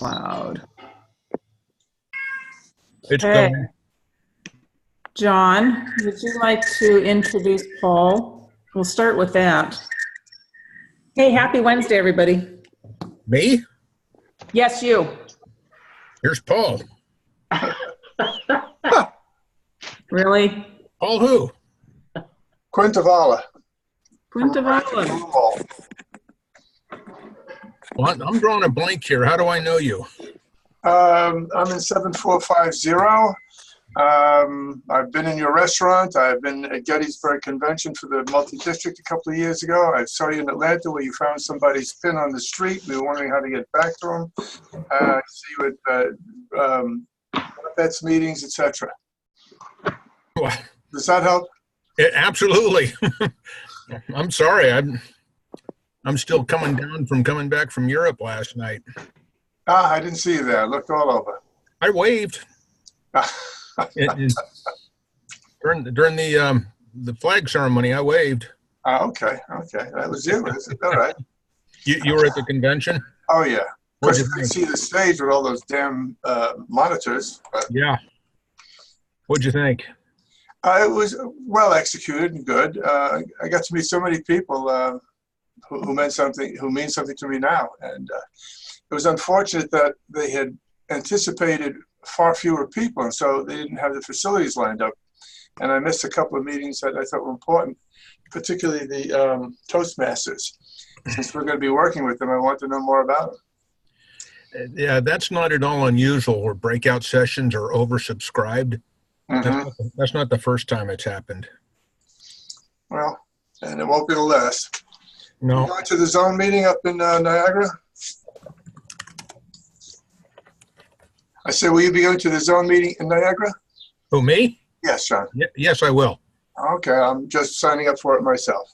Loud. It's Okay, going. John, would you like to introduce Paul? We'll start with that. Hey, happy Wednesday, everybody. Me? Yes, you. Here's Paul. Really? Paul who? Quintavala. Quintavala. Well, I'm drawing a blank here. How do I know you? I'm in 7450. I've been in your restaurant. I've been at Gettysburg Convention for the multi-district a couple of years ago. I saw you in Atlanta where you found somebody's pin on the street. We were wondering how to get back to them. I see you at vets meetings, etc. Well, Does that help? absolutely. I'm sorry. I'm still coming back from Europe last night. I didn't see you there. I looked all over. I waved. During the flag ceremony, I waved. Okay. That was you. Is it? All right. You were at the convention? Oh, yeah. Of What'd course, you you couldn't think? see the stage with all those damn monitors. But Yeah. What'd you think? it was well executed and good. I got to meet so many people who mean something to me now. And it was unfortunate that they had anticipated far fewer people, and so they didn't have the facilities lined up. And I missed a couple of meetings that I thought were important, particularly the Toastmasters. Since we're going to be working with them, I want to know more about them. Yeah, that's not at all unusual where breakout sessions are oversubscribed. Mm-hmm. That's not the first time it's happened. Well, and it won't be the last. You No. going to the zone meeting up in Niagara? I said, will you be going to the zone meeting in Niagara? Who, me? Yes, John. Yes, I will. Okay, I'm just signing up for it myself.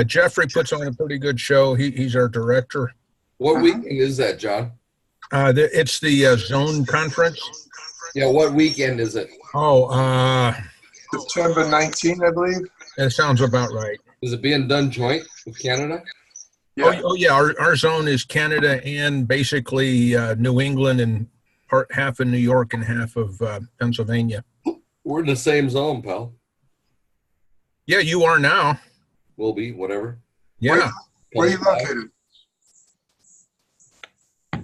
Jeffrey puts on a pretty good show. He's our director. What weekend is that, John? It's the zone conference. Yeah, what weekend is it? September 19th, I believe. That sounds about right. Is it being done joint with Canada? Yeah. Oh yeah, our zone is Canada and basically New England and half of New York and half of Pennsylvania. We're in the same zone, pal. Yeah, you are now. Will be, whatever. Yeah, Where are you located?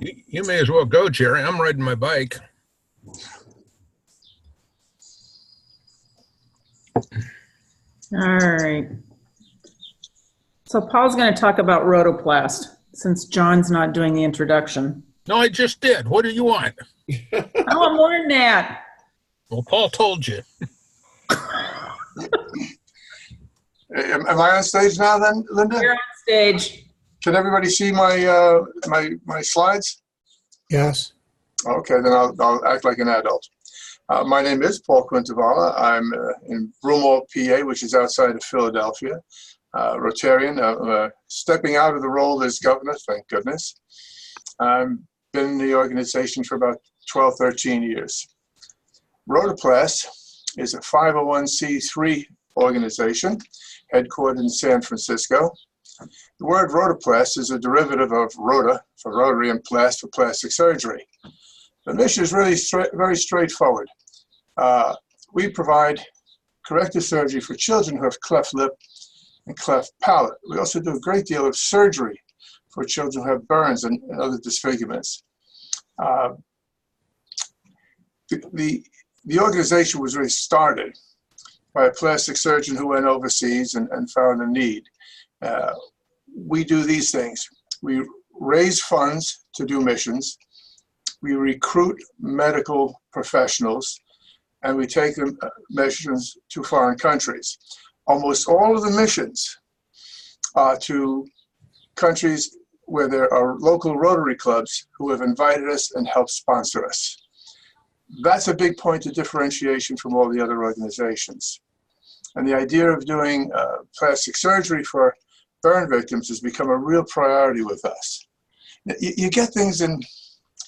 you may as well go, Jerry. I'm riding my bike. All right. So Paul's going to talk about Rotoplast since John's not doing the introduction. No, I just did. What do you want? I want more than that. Well, Paul told you. Am I on stage now then, Linda? You're on stage. Can everybody see my my slides? Yes. Okay, then I'll act like an adult. My name is Paul Quintavala. I'm in Broomall, PA, which is outside of Philadelphia. Rotarian, stepping out of the role as governor, thank goodness. I've been in the organization for about 12, 13 years. Rotoplast is a 501c3 organization headquartered in San Francisco. The word rotoplast is a derivative of rota for rotary and plast for plastic surgery. The mission is really very straightforward. We provide corrective surgery for children who have cleft lip and cleft palate. We also do a great deal of surgery for children who have burns and other disfigurements. The organization was really started by a plastic surgeon who went overseas and found a need. We do these things. We raise funds to do missions. We recruit medical professionals, and we take them missions to foreign countries. Almost all of the missions are to countries where there are local Rotary clubs who have invited us and helped sponsor us. That's a big point of differentiation from all the other organizations. And the idea of doing plastic surgery for burn victims has become a real priority with us. You get things in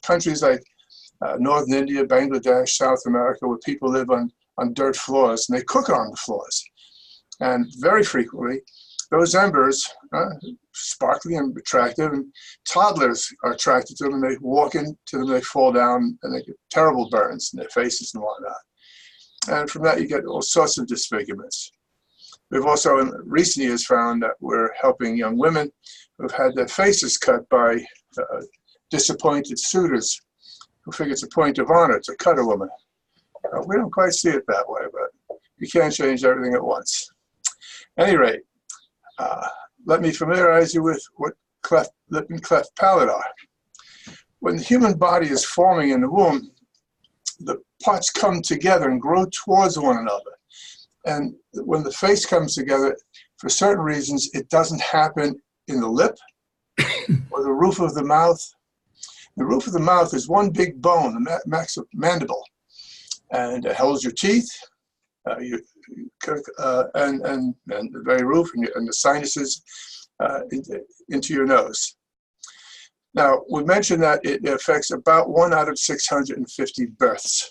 countries like Northern India, Bangladesh, South America, where people live on dirt floors and they cook on the floors. And very frequently, those embers, sparkly and attractive, and toddlers are attracted to them, and they walk into them, they fall down, and they get terrible burns in their faces and whatnot. And from that, you get all sorts of disfigurements. We've also, in recent years, found that we're helping young women who've had their faces cut by disappointed suitors who figure it's a point of honor to cut a woman. We don't quite see it that way, but you can't change everything at once. At any rate, let me familiarize you with what cleft lip and cleft palate are. When the human body is forming in the womb, the parts come together and grow towards one another. And when the face comes together, for certain reasons, it doesn't happen in the lip or the roof of the mouth. The roof of the mouth is one big bone, the mandible, and it holds your teeth, and the very roof and the sinuses into your nose. Now, we mentioned that it affects about 1 out of 650 births.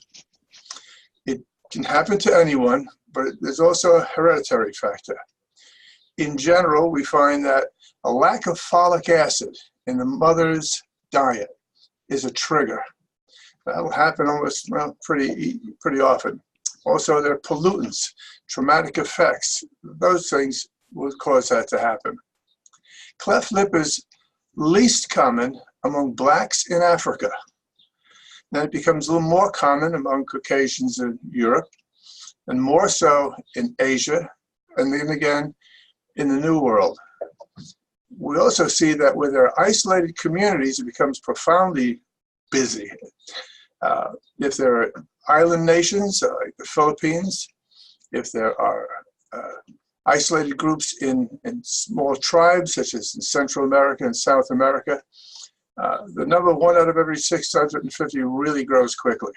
It can happen to anyone, but there's also a hereditary factor. In general, we find that a lack of folic acid in the mother's diet is a trigger. That will happen almost pretty often. Also, there are pollutants, traumatic effects. Those things will cause that to happen. Cleft lip is least common among blacks in Africa. Then it becomes a little more common among Caucasians in Europe, and more so in Asia, and then again in the New World. We also see that where there are isolated communities, it becomes profoundly busy. If there are island nations like the Philippines, if there are isolated groups in small tribes, such as in Central America and South America, the number 1 out of every 650 really grows quickly.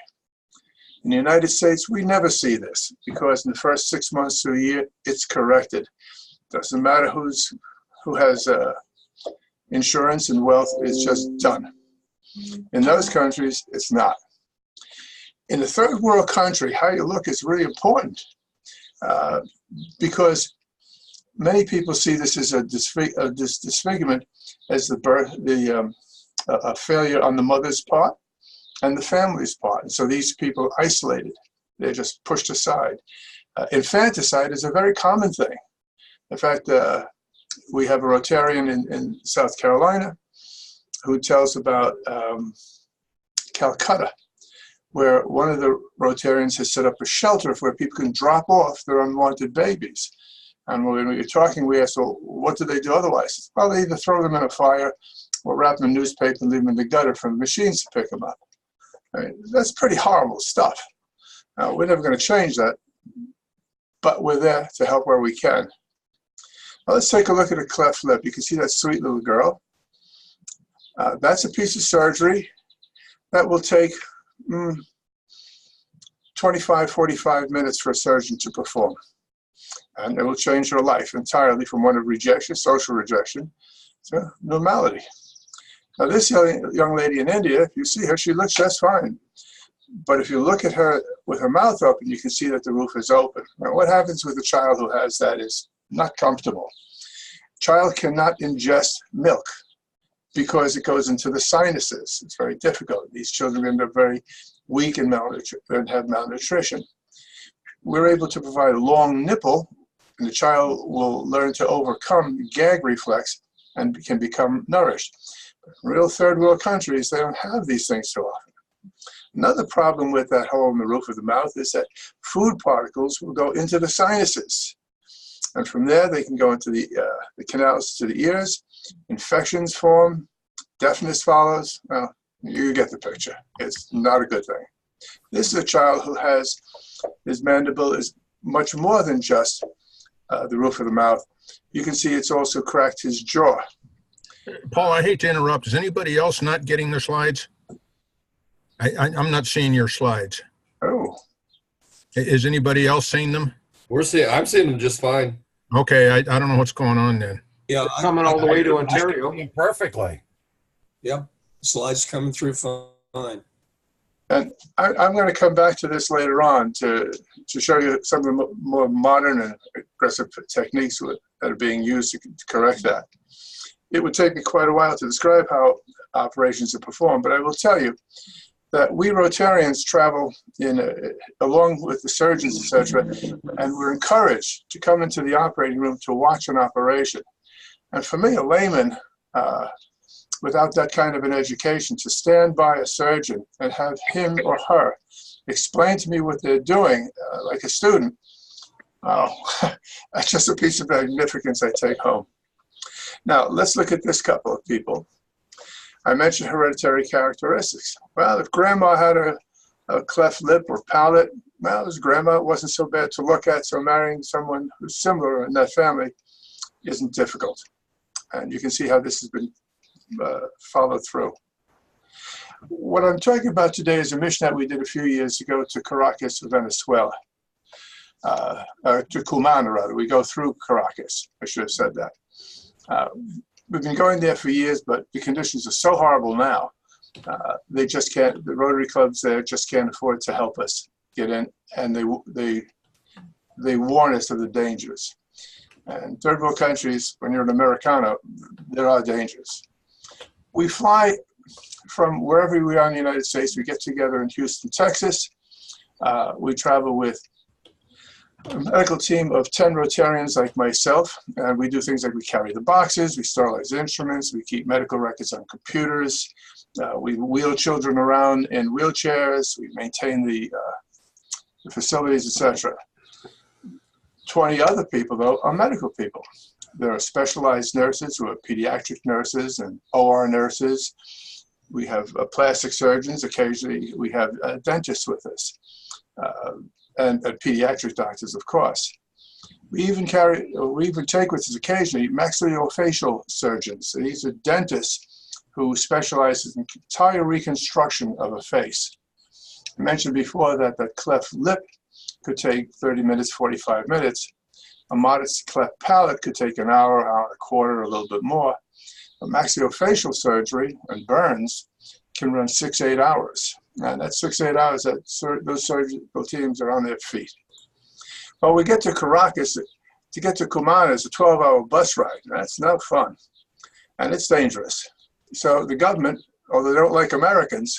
In the United States, we never see this because in the first 6 months to a year, it's corrected. Doesn't matter who has insurance and wealth, it's just done. In those countries, it's not. In the third world country, how you look is really important because many people see this as a disfigurement as a failure on the mother's part and the family's part. And so these people are isolated. They're just pushed aside. Infanticide is a very common thing. In fact, we have a Rotarian in South Carolina who tells about Calcutta, where one of the Rotarians has set up a shelter where people can drop off their unwanted babies. And when we were talking, we asked, well, what do they do otherwise? Well, they either throw them in a fire or wrap them in newspaper and leave them in the gutter for the machines to pick them up. I mean, that's pretty horrible stuff. Now, we're never going to change that, but we're there to help where we can. Now, let's take a look at a cleft lip. You can see that sweet little girl. That's a piece of surgery that will take 25, 45 minutes for a surgeon to perform. And it will change her life entirely from one of rejection, social rejection, to normality. Now, this young lady in India, if you see her, she looks just fine. But if you look at her with her mouth open, you can see that the roof is open. Now, what happens with a child who has that is not comfortable. Child cannot ingest milk because it goes into the sinuses. It's very difficult. These children end up very weak and have malnutrition. We're able to provide a long nipple, and the child will learn to overcome gag reflex and can become nourished. In real third world countries, they don't have these things so often. Another problem with that hole in the roof of the mouth is that food particles will go into the sinuses. And from there, they can go into the canals to the ears. Infections form, deafness follows. Well, you get the picture. It's not a good thing. This is a child who has, his mandible is much more than just the roof of the mouth. You can see it's also cracked his jaw. Paul, I hate to interrupt. Is anybody else not getting the slides? I'm not seeing your slides. Oh. Is anybody else seeing them? I'm seeing them just fine. Okay, I don't know what's going on then. Yeah, Coming all the way to Ontario. perfectly. Yep, slides coming through fine. And I'm going to come back to this later on to show you some of the more modern and aggressive techniques that are being used to correct that. It would take me quite a while to describe how operations are performed, but I will tell you that we Rotarians travel along with the surgeons, etc., and we're encouraged to come into the operating room to watch an operation. And for me, a layman, without that kind of an education, to stand by a surgeon and have him or her explain to me what they're doing, like a student, that's just a piece of magnificence I take home. Now, let's look at this couple of people. I mentioned hereditary characteristics. Well, if grandma had a cleft lip or palate, well, as grandma, it wasn't so bad to look at, so marrying someone who's similar in that family isn't difficult. And you can see how this has been followed through. What I'm talking about today is a mission that we did a few years ago to Caracas, Venezuela. To Cumana, rather. We go through Caracas. I should have said that. We've been going there for years, but the conditions are so horrible now. They just can't, the Rotary clubs there just can't afford to help us get in, and they warn us of the dangers. And third world countries, when you're an Americano, there are dangers. We fly from wherever we are in the United States. We get together in Houston, Texas. We travel with a medical team of 10 Rotarians like myself, and we do things like we carry the boxes, we sterilize instruments, we keep medical records on computers, we wheel children around in wheelchairs, we maintain the facilities, etc. 20 other people, though, are medical people. There are specialized nurses who are pediatric nurses and OR nurses. We have plastic surgeons. Occasionally, we have dentists with us. And pediatric doctors, of course. We even take with us occasionally maxillofacial surgeons. These are dentists who specialize in entire reconstruction of a face. I mentioned before that the cleft lip could take 30 minutes, 45 minutes. A modest cleft palate could take an hour, hour and a quarter, a little bit more. A maxillofacial surgery and burns can run 6 to 8 hours. And that's 6 to 8 hours that those surgical teams are on their feet. Well, we get to Caracas. To get to Cumana is a 12-hour bus ride. That's no fun. And it's dangerous. So the government, although they don't like Americans,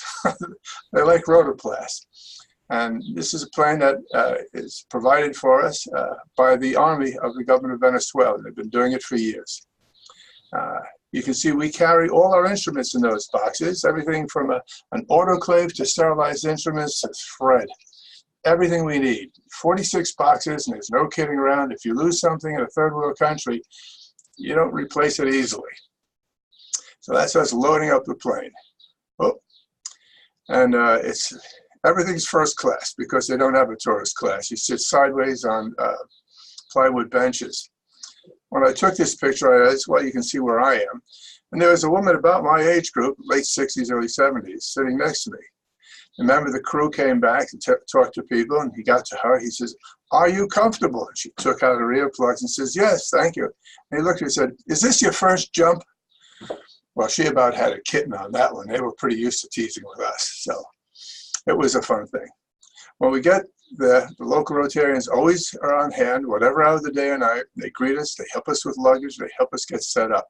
they like Rotoplas. And this is a plane that is provided for us by the Army of the government of Venezuela. They've been doing it for years. You can see we carry all our instruments in those boxes, everything from an autoclave to sterilized instruments to Fred. Everything we need. 46 boxes, and there's no kidding around. If you lose something in a third world country, you don't replace it easily. So that's us loading up the plane. Oh. And everything's first class because they don't have a tourist class. You sit sideways on plywood benches. When I took this picture, that's why you can see where I am. And there was a woman about my age group, late 60s, early 70s, sitting next to me. A member of the crew came back to talk to people, and he got to her. He says, "Are you comfortable?" And she took out her earplugs and says, "Yes, thank you." And he looked at her and said, "Is this your first jump?" Well, she about had a kitten on that one. They were pretty used to teasing with us. So it was a fun thing. When we get there, the local Rotarians always are on hand, whatever hour of the day or night. They greet us, they help us with luggage, they help us get set up.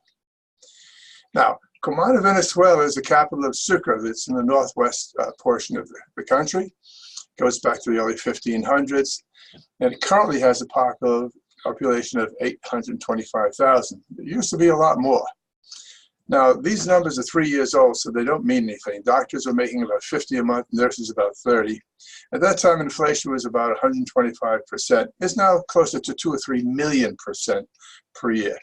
Now, Cumana, Venezuela is the capital of Sucre that's in the northwest portion of the country. It goes back to the early 1500s, and it currently has a population of 825,000. It used to be a lot more. Now, these numbers are 3 years old, so they don't mean anything. Doctors are making about 50 a month, nurses about 30. At that time, inflation was about 125%. It's now closer to 2 or 3 million% per year.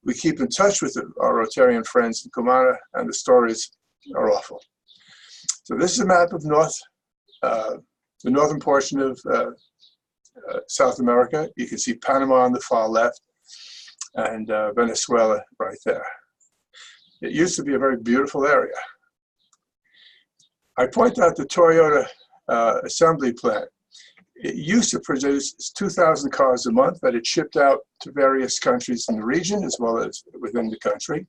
We keep in touch with our Rotarian friends in Cumana, and the stories are awful. So this is a map of the northern portion of South America. You can see Panama on the far left, and Venezuela right there. It used to be a very beautiful area. I point out the Toyota assembly plant. It used to produce 2,000 cars a month that it shipped out to various countries in the region as well as within the country.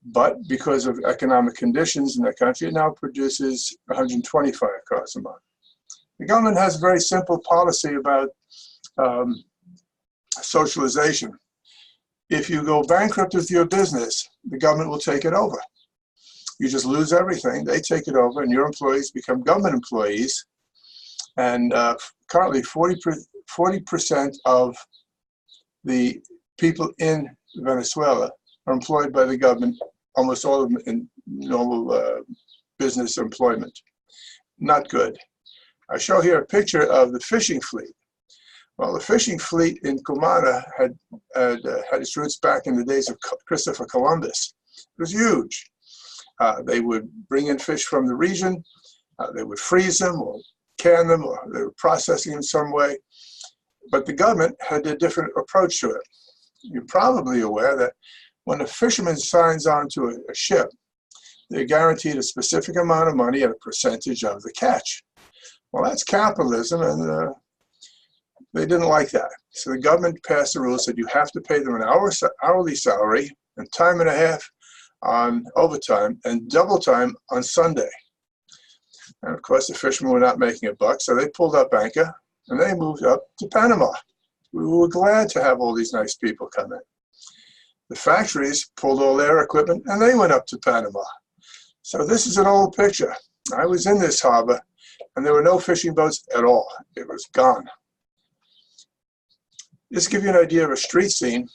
But because of economic conditions in that country, it now produces 125 cars a month. The government has a very simple policy about socialization. If you go bankrupt with your business, the government will take it over. You just lose everything. They take it over, and your employees become government employees. And currently, 40% of the people in Venezuela are employed by the government, almost all of them in normal business employment. Not good. I show here a picture of the fishing fleet. Well, the fishing fleet in Cumana had its roots back in the days of Christopher Columbus. It was huge. They would bring in fish from the region. They would freeze them or can them, or they were processing them some way. But the government had a different approach to it. You're probably aware that when a fisherman signs on to a ship, they're guaranteed a specific amount of money at a percentage of the catch. Well, that's capitalism, and they didn't like that. So the government passed the rules that you have to pay them an hourly salary and time and a half on overtime and double time on Sunday. And of course, the fishermen were not making a buck, so they pulled up anchor and they moved up to Panama. We were glad to have all these nice people come in. The factories pulled all their equipment and they went up to Panama. So this is an old picture. I was in this harbor and there were no fishing boats at all. It was gone. Just to give you an idea of a street scene,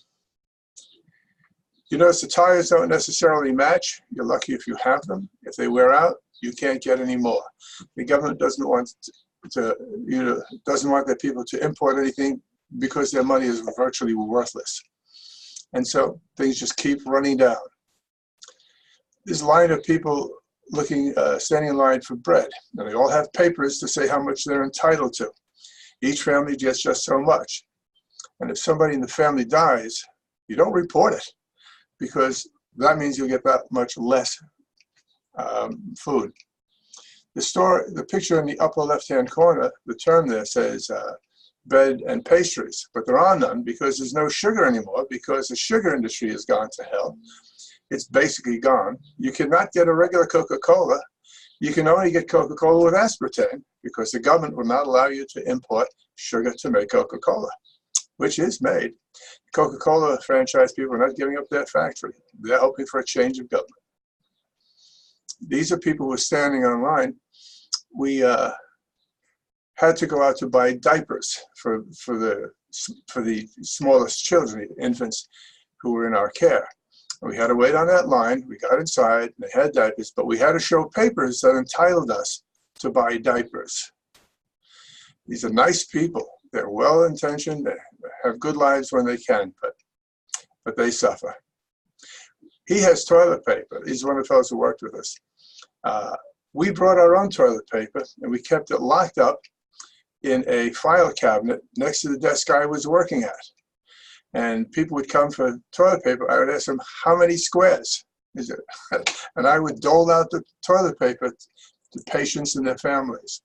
you notice the tires don't necessarily match. You're lucky if you have them. If they wear out, you can't get any more. The government doesn't want doesn't want their people to import anything because their money is virtually worthless. And so things just keep running down. This line of people standing in line for bread, and they all have papers to say how much they're entitled to. Each family gets just so much. And if somebody in the family dies, you don't report it, because that means you'll get that much less food. The picture in the upper left-hand corner, the term there says bread and pastries, but there are none because there's no sugar anymore, because the sugar industry has gone to hell. It's basically gone. You cannot get a regular Coca-Cola. You can only get Coca-Cola with aspartame because the government will not allow you to import sugar to make Coca-Cola, which is made. Coca-Cola franchise people are not giving up their factory. They're hoping for a change of government. These are people who are standing online. We had to go out to buy diapers for the smallest children, the infants who were in our care. And we had to wait on that line. We got inside, and they had diapers, but we had to show papers that entitled us to buy diapers. These are nice people. They're well-intentioned. They have good lives when they can, but they suffer. He has toilet paper. He's one of the fellows who worked with us. We brought our own toilet paper, and we kept it locked up in a file cabinet next to the desk I was working at. And people would come for toilet paper. I would ask them, how many squares is it? And I would dole out the toilet paper to patients and their families.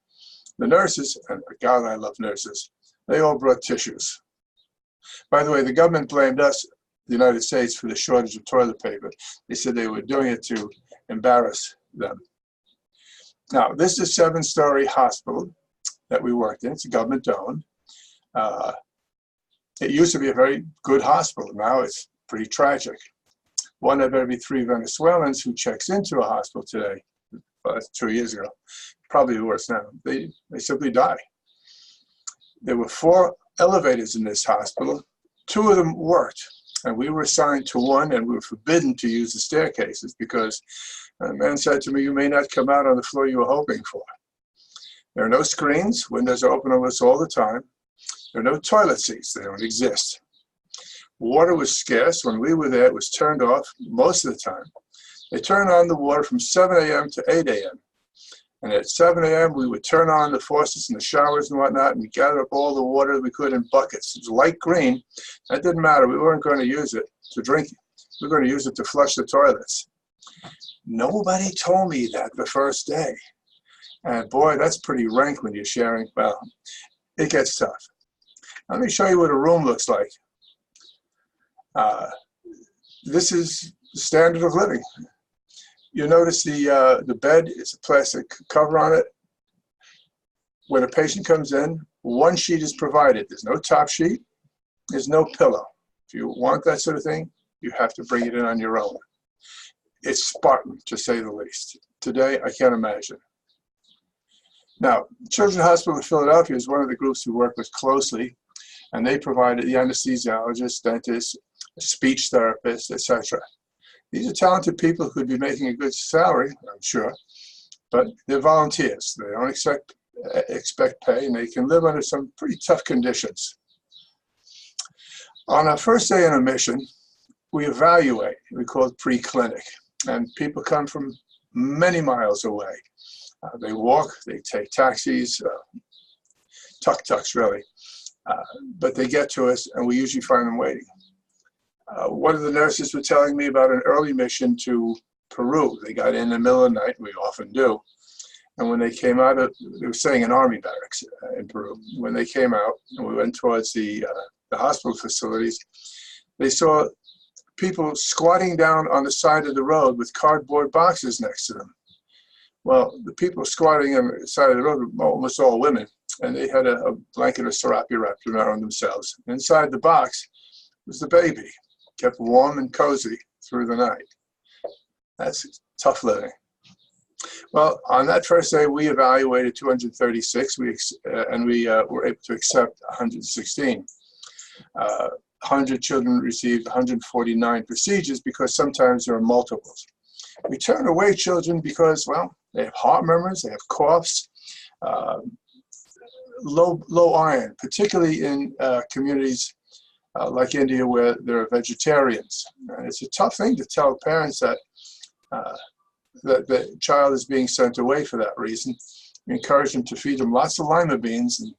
The nurses, and God, I love nurses, they all brought tissues. By the way, the government blamed us, the United States, for the shortage of toilet paper. They said they were doing it to embarrass them. Now, this is a 7-story hospital that we worked in. It's government-owned. It used to be a very good hospital. Now it's pretty tragic. 1 of every 3 Venezuelans who checks into a hospital today, 2 years ago, probably worse now, they simply die. There were 4 elevators in this hospital. 2 of them worked, and we were assigned to one, and we were forbidden to use the staircases because a man said to me, you may not come out on the floor you were hoping for. There are no screens. Windows are open on us all the time. There are no toilet seats. They don't exist. Water was scarce. When we were there, it was turned off most of the time. They turned on the water from 7 a.m. to 8 a.m. And at 7 a.m., we would turn on the faucets and the showers and whatnot, and we gathered up all the water we could in buckets. It was light green. That didn't matter. We weren't going to use it to drink. We were going to use it to flush the toilets. Nobody told me that the first day. And boy, that's pretty rank when you're sharing. Well, it gets tough. Let me show you what a room looks like. This is the standard of living. You notice the bed is a plastic cover on it. When a patient comes in, 1 sheet is provided. There's no top sheet. There's no pillow. If you want that sort of thing, you have to bring it in on your own. It's Spartan, to say the least. Today, I can't imagine. Now, Children's Hospital of Philadelphia is one of the groups we work with closely, and they provided the anesthesiologists, dentists, speech therapists, etc. These are talented people who could be making a good salary, I'm sure, but they're volunteers. They don't expect pay, and they can live under some pretty tough conditions. On our first day on a mission, we evaluate. We call it pre-clinic, and people come from many miles away. They walk, they take taxis, tuk-tuks really, but they get to us, and we usually find them waiting. One of the nurses was telling me about an early mission to Peru. They got in the middle of the night, we often do, and when they came out, they were staying in army barracks in Peru. When they came out, and we went towards the hospital facilities, they saw people squatting down on the side of the road with cardboard boxes next to them. Well, the people squatting on the side of the road were almost all women, and they had a blanket of serape wrapped around themselves. Inside the box was the baby, kept warm and cozy through the night. That's tough living. Well, on that first day, we evaluated 236, and we were able to accept 116. 100 children received 149 procedures because sometimes there are multiples. We turn away children because, well, they have heart murmurs, they have coughs, low iron, particularly in communities like India where there are vegetarians. And it's a tough thing to tell parents that the child is being sent away for that reason. We encourage them to feed them lots of lima beans and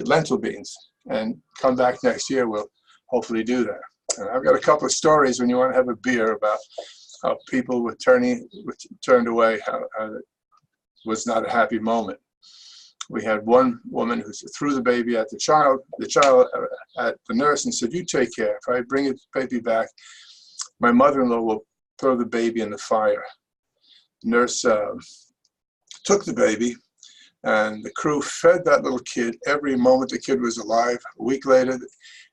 lentil beans, and come back next year. We'll hopefully do that. And I've got a couple of stories when you want to have a beer about how people were turned away, how it was not a happy moment. We had one woman who threw the baby at the child at the nurse and said, "You take care. If I bring the baby back, my mother-in-law will throw the baby in the fire." The nurse took the baby, and the crew fed that little kid every moment the kid was alive. A week later,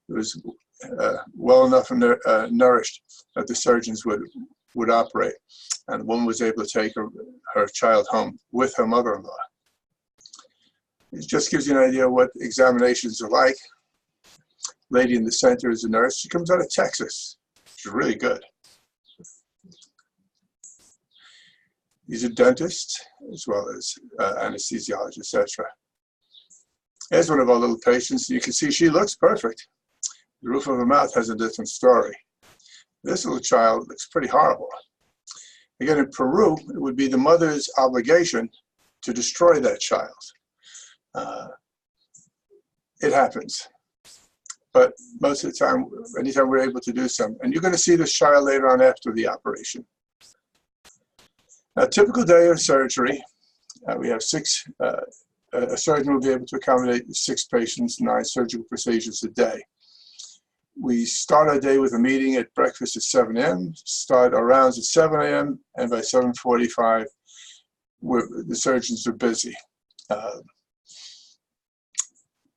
it was well enough nourished that the surgeons would operate, and the woman was able to take her child home with her mother-in-law. It just gives you an idea of what examinations are like. Lady in the center is a nurse. She comes out of Texas. She's really good. These are dentists as well as anesthesiologists, etc. Here's one of our little patients. You can see she looks perfect. The roof of her mouth has a different story. This little child looks pretty horrible. Again, in Peru, it would be the mother's obligation to destroy that child. It happens. But most of the time, anytime we're able to do something, and you're going to see this child later on after the operation. A typical day of surgery, we have a surgeon will be able to accommodate 6 patients, 9 surgical procedures a day. We start our day with a meeting at breakfast at 7 a.m., start our rounds at 7 a.m., and by 7:45, the surgeons are busy.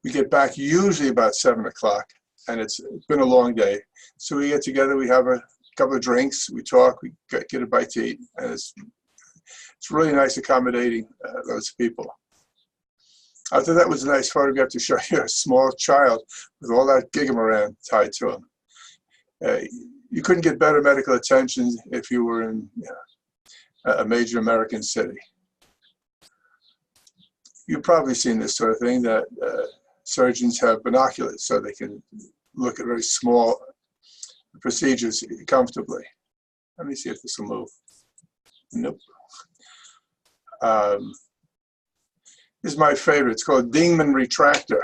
We get back usually about 7 o'clock, and it's been a long day. So we get together, we have a couple of drinks, we talk, we get a bite to eat, and it's really nice accommodating those people. I thought that was a nice photograph to show you a small child with all that gigamoran tied to him. You couldn't get better medical attention if you were in a major American city. You've probably seen this sort of thing, that surgeons have binoculars so they can look at very small procedures comfortably. Let me see if this will move. Nope. This is my favorite. It's called Dingman Retractor,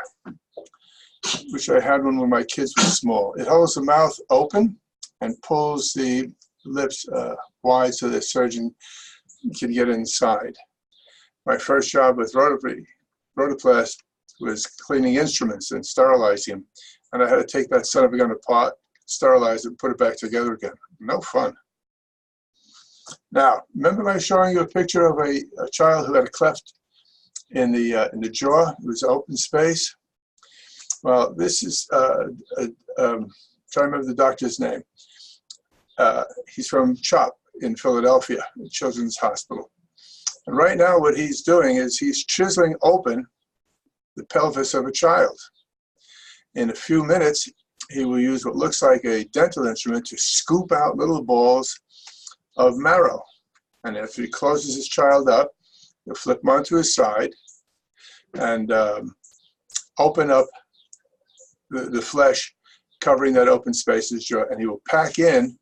which I had when my kids were small. It holds the mouth open and pulls the lips wide so the surgeon can get inside. My first job with Rotoplast was cleaning instruments and sterilizing them. And I had to take that son of a gun apart, sterilize it, and put it back together again. No fun. Now, remember I was showing you a picture of a child who had a cleft in the jaw? It was open space. Well, this is trying to remember the doctor's name. He's from CHOP in Philadelphia, Children's Hospital. And right now what he's doing is he's chiseling open the pelvis of a child. In a few minutes, he will use what looks like a dental instrument to scoop out little balls of marrow. And after he closes his child up, he'll flip him onto his side and open up the flesh covering that open space in his jaw, and he will pack in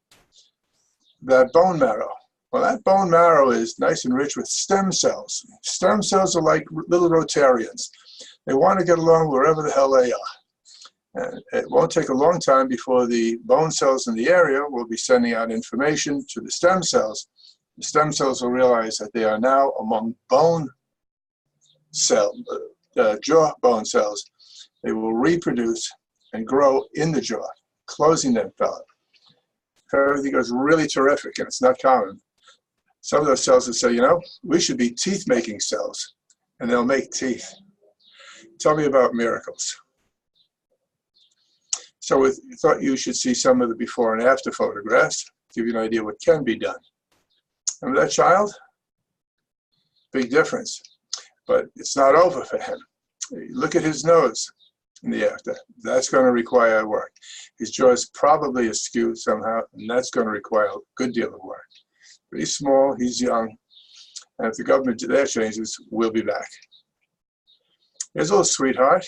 that bone marrow. Well, that bone marrow is nice and rich with stem cells. Stem cells are like little Rotarians. They want to get along wherever the hell they are. And it won't take a long time before the bone cells in the area will be sending out information to the stem cells. The stem cells will realize that they are now among bone cell, jaw bone cells. They will reproduce and grow in the jaw, closing that pellet. If everything goes really terrific, and it's not common, some of those cells will say, you know, we should be teeth-making cells, and they'll make teeth. Tell me about miracles. So we thought you should see some of the before and after photographs, give you an idea what can be done. Remember that child? Big difference. But it's not over for him. Look at his nose in the after. That's going to require work. His jaw is probably askew somehow, and that's going to require a good deal of work. But he's small, he's young, and if the government did their changes, we'll be back. Here's a little sweetheart.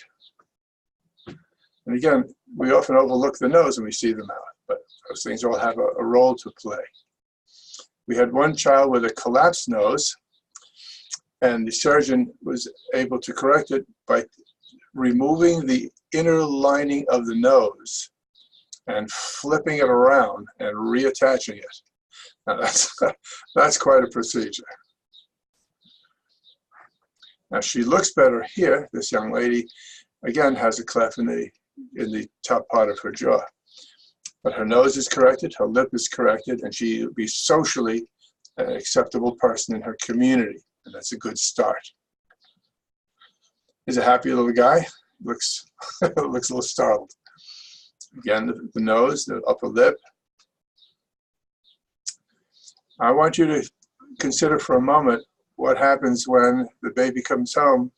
And again, we often overlook the nose when we see the mouth, but those things all have a role to play. We had one child with a collapsed nose, and the surgeon was able to correct it by removing the inner lining of the nose and flipping it around and reattaching it. Now that's quite a procedure. Now she looks better here. This young lady, again, has a cleft in the top part of her jaw. But her nose is corrected, her lip is corrected, and she will be socially an acceptable person in her community. And that's a good start. He's a happy little guy. Looks looks a little startled. Again, the nose, the upper lip. I want you to consider for a moment what happens when the baby comes home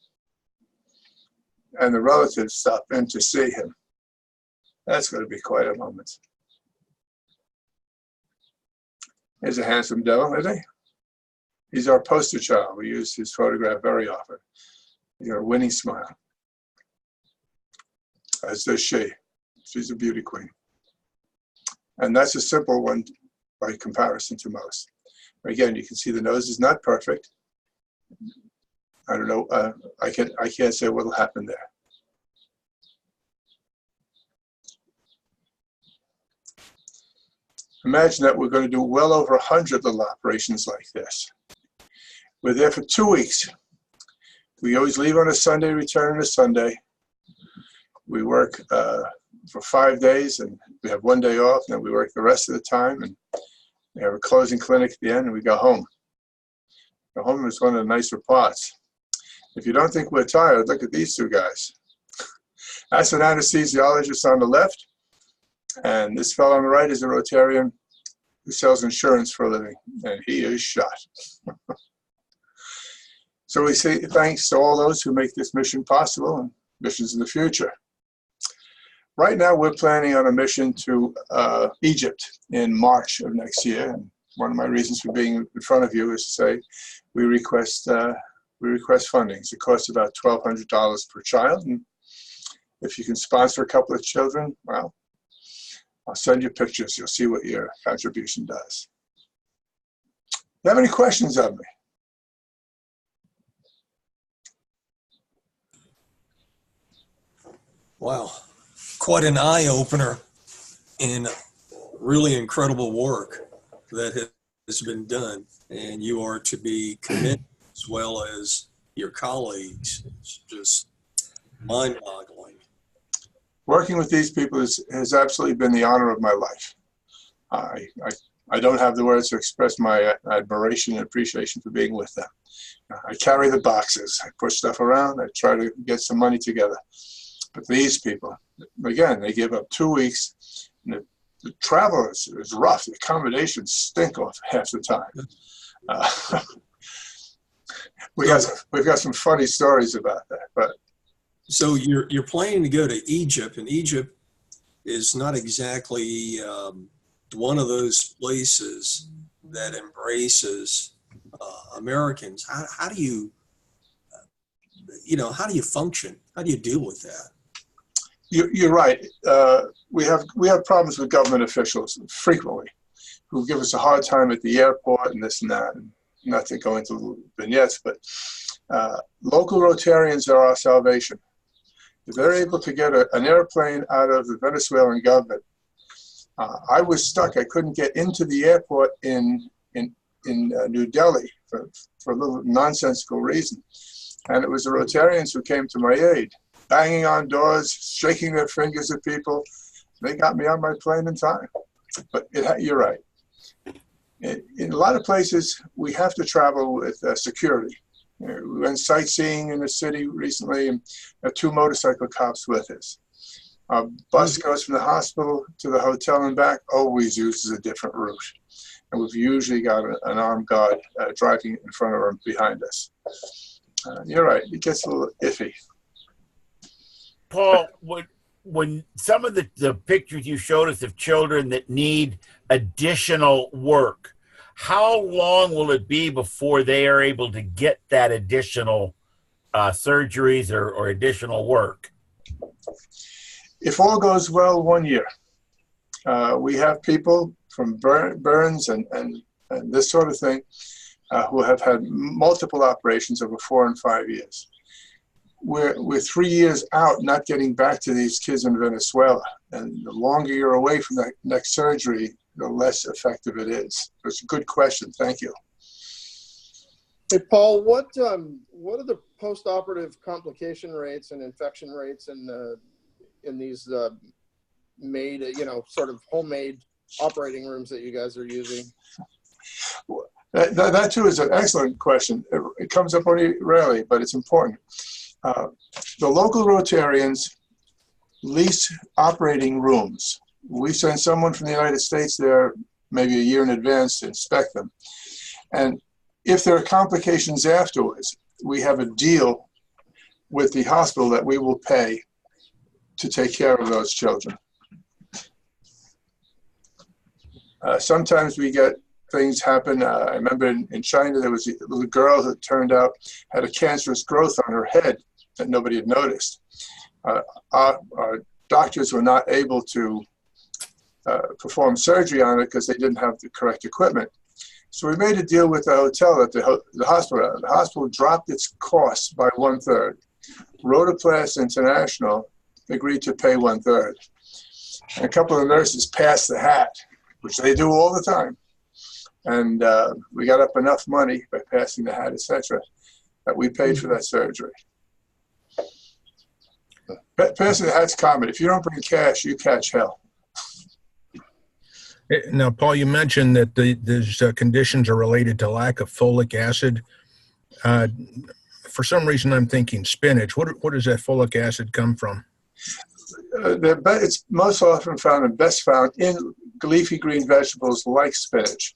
and the relatives stop in to see him. That's going to be quite a moment. He's a handsome devil, isn't he? He's our poster child. We use his photograph very often. He's got a winning smile. As does she. She's a beauty queen. And that's a simple one by comparison to most. Again, you can see the nose is not perfect. I don't know, I can't say what will happen there. Imagine that we're going to do well over 100 little operations like this. We're there for 2 weeks. We always leave on a Sunday, return on a Sunday. We work for 5 days, and we have 1 day off, and then we work the rest of the time, and we have a closing clinic at the end, and we go home. Go home is one of the nicer parts. If you don't think we're tired, look at these two guys. That's an anesthesiologist on the left, and this fellow on the right is a Rotarian who sells insurance for a living, and he is shot. So we say thanks to all those who make this mission possible and missions in the future. Right now, we're planning on a mission to Egypt in March of next year. And one of my reasons for being in front of you is to say we request funding. It costs about $1,200 per child. And if you can sponsor a couple of children, well, I'll send you pictures. You'll see what your contribution does. Do you have any questions of me? Wow, quite an eye-opener and really incredible work that has been done. And you are to be commended as well as your colleagues. It's just mind-boggling. Working with these people has absolutely been the honor of my life. I don't have the words to express my admiration and appreciation for being with them. I carry the boxes. I push stuff around. I try to get some money together. But these people, again, they give up 2 weeks And the travel is rough. The accommodations stink off half the time. We've got some funny stories about that. But So you're planning to go to Egypt, and Egypt is not exactly one of those places that embraces Americans. How do you, how do you function? How do you deal with that? you're right. We have problems with government officials frequently, who give us a hard time at the airport and this and that. And not to go into vignettes, but local Rotarians are our salvation. If they're able to get an airplane out of the Venezuelan government, I was stuck. I couldn't get into the airport in New Delhi for a little nonsensical reason. And it was the Rotarians who came to my aid, banging on doors, shaking their fingers at people. They got me on my plane in time. But you're right. In a lot of places, we have to travel with security. We went sightseeing in the city recently, and there are 2 motorcycle cops with us. Our bus goes from the hospital to the hotel and back, always uses a different route. And we've usually got an armed guard driving in front of or behind us. You're right, it gets a little iffy. Paul, when some of the pictures you showed us of children that need additional work, how long will it be before they are able to get that additional surgeries or additional work? If all goes well, 1 year. We have people from burns and this sort of thing who have had multiple operations over 4 and 5 years. We're 3 years out not getting back to these kids in Venezuela. And the longer you're away from that next surgery, the less effective it is. It's a good question. Thank you. Hey, Paul, what are the post-operative complication rates and infection rates in these made, sort of homemade operating rooms that you guys are using? That too is an excellent question. It comes up only rarely, but it's important. The local Rotarians lease operating rooms. We send someone from the United States there maybe a year in advance to inspect them. And if there are complications afterwards, we have a deal with the hospital that we will pay to take care of those children. Sometimes we get things happen. I remember in China, there was a little girl who turned out had a cancerous growth on her head that nobody had noticed. Our doctors were not able to perform surgery on it because they didn't have the correct equipment. So we made a deal with the hotel at the hospital. The hospital dropped its costs by 1/3. Rotoplast International agreed to pay 1/3. And a couple of nurses passed the hat, which they do all the time. And we got up enough money by passing the hat, etc., that we paid for that surgery. Passing the hat's common. If you don't bring cash, you catch hell. Now, Paul, you mentioned that these conditions are related to lack of folic acid. For some reason, I'm thinking spinach. What does that folic acid come from? It's most often found and best found in leafy green vegetables like spinach.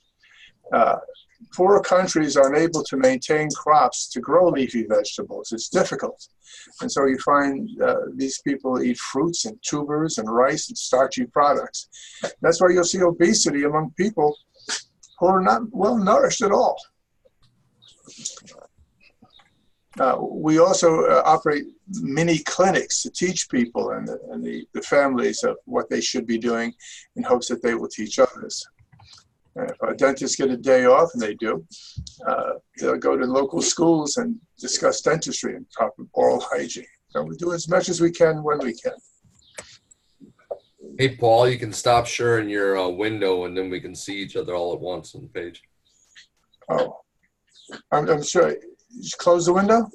Poorer countries are unable to maintain crops to grow leafy vegetables. It's difficult. And so you find these people eat fruits and tubers and rice and starchy products. That's why you'll see obesity among people who are not well nourished at all. We also operate mini clinics to teach people and the families of what they should be doing in hopes that they will teach others. If our dentists get a day off, and they do, they'll go to local schools and discuss dentistry and proper oral hygiene. So we do as much as we can when we can. Hey, Paul, you can stop sharing your window and then we can see each other all at once on the page. Oh, I'm sorry. Just close the window?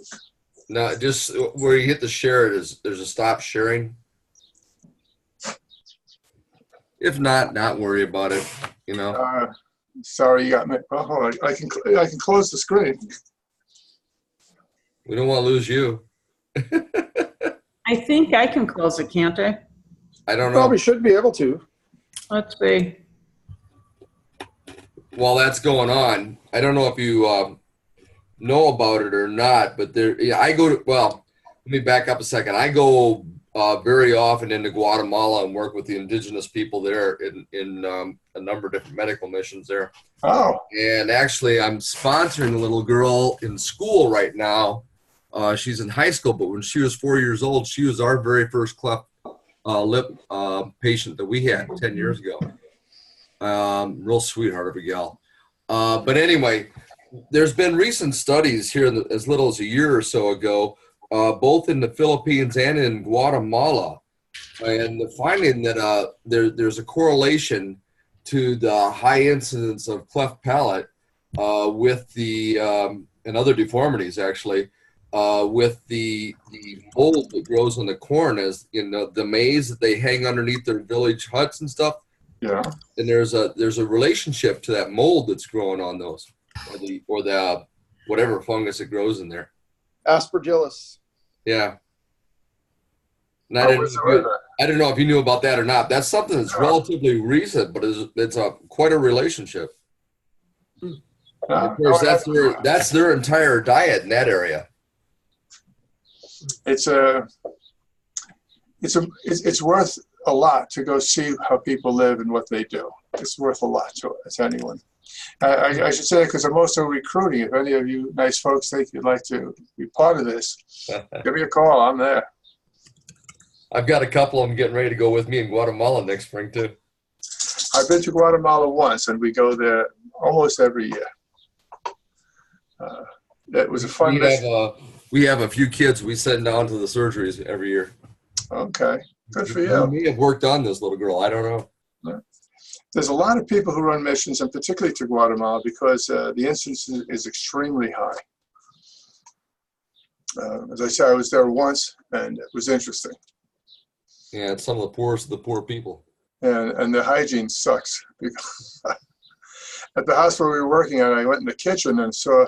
No, just where you hit the share, there's a stop sharing. If not worry about it, Sorry, you got me. Oh, hold on. I can close the screen. We don't want to lose you. I think I can close it, can't I? I don't know. Probably should be able to. Let's see. While that's going on, I don't know if you know about it or not, but I go to, well, let me back up a second. I go very often into Guatemala and work with the indigenous people there in a number of different medical missions there. Oh, And actually, I'm sponsoring a little girl in school right now. She's in high school, but when she was 4 years old, she was our very first cleft lip patient that we had 10 years ago. Real sweetheart of a gal. But anyway, there's been recent studies here as little as a year or so ago, both in the Philippines and in Guatemala, and the finding that there's a correlation to the high incidence of cleft palate with the and other deformities actually with the mold that grows on the corn, as the maize that they hang underneath their village huts and stuff. yeah. And there's a relationship to that mold that's growing on those, or the whatever fungus that grows in there. Aspergillus. Yeah. And I I don't know if you knew about that or not. That's something that's relatively recent, but it's quite a relationship. Of course, that's their entire diet in that area. It's worth a lot to go see how people live and what they do. It's worth a lot to anyone. I should say, because I'm also recruiting. If any of you nice folks think you'd like to be part of this, give me a call. I'm there. I've got a couple of them getting ready to go with me in Guatemala next spring too. I've been to Guatemala once, and we go there almost every year. It was a fun mission. We have a few kids we send down to the surgeries every year. Okay, good for You you. may have worked on this little girl. I don't know. There's a lot of people who run missions, and particularly to Guatemala, because the incidence is extremely high. As I said, I was there once, and it was interesting. Yeah, it's some of the poorest of the poor people. And the hygiene sucks. Because at the hospital we were working at, I went in the kitchen and saw